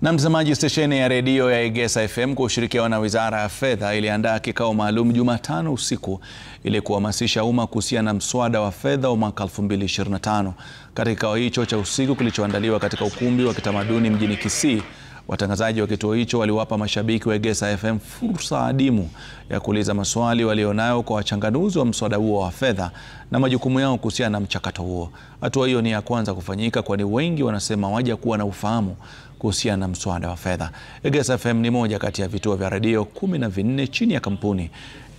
Na mtazamaji, stesheni ya redio ya Egesa FM kwa ushirikiano na Wizara ya Fedha iliandaa kikao maalum Jumatano usiku ili kuhamasisha umma kuhusiana na mswada wa fedha wa mwaka 2025. Katika kikao hicho cha usiku kilichoandaliwa katika ukumbi wa kitamaduni mjini Kisii, watangazaji wa kituo hicho waliwapa mashabiki wa Egesa FM fursa adimu ya kuuliza maswali walionayo kwa wachanganuzi wa mswada huo wa fedha na majukumu yao kuhusiana na mchakato huo. Hatua hiyo ni ya kwanza kufanyika kwani wengi wanasema hawaja kuwa na ufahamu kuhusiana na mswada wa fedha. Egesa FM ni moja kati ya vituo vya redio 14 chini ya kampuni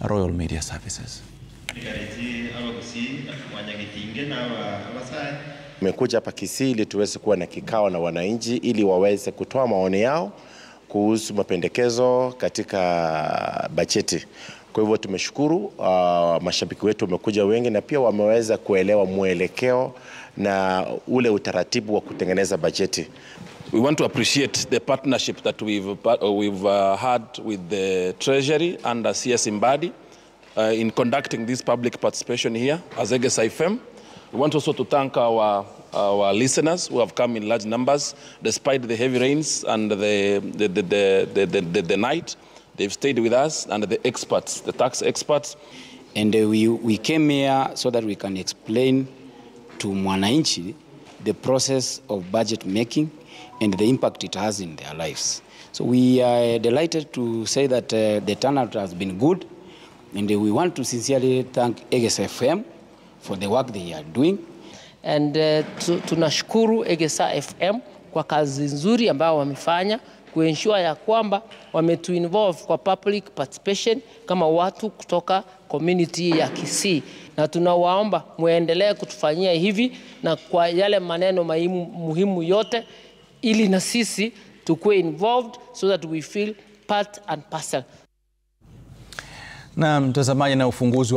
Royal Media Services. Tumekuja hapa Kisii ili tuweze kuwa na kikao na wananchi ili waweze kutoa maoni yao kuhusu mapendekezo katika bajeti. Kwa hivyo tumeshukuru mashabiki wetu wamekuja wengi na pia wameweza kuelewa mwelekeo na ule utaratibu wa kutengeneza bajeti. We want to appreciate the partnership that we've had with the Treasury and the CS Mbadi in conducting this public participation here as Egesa FM. We want also to thank our listeners who have come in large numbers despite the heavy rains and the night. They've stayed with us, and the experts, the tax experts. And we came here so that we can explain to mwananchi the process of budget making and the impact it has in their lives. So we are delighted to say that the turnout has been good, and we want to sincerely thank Egesa FM for the work they are doing. And tunashukuru Egesa FM kwa kazi nzuri ambayo wamefanya kuensure ya kwamba wametuinvolve kwa public participation kama watu kutoka community ya Kisii, na tunawaomba muendelee kutufanyia hivi na kwa yale maneno muhimu yote ili na sisi tukue involved so that we feel part and parcel. Na mtazamaji, na ufunguzi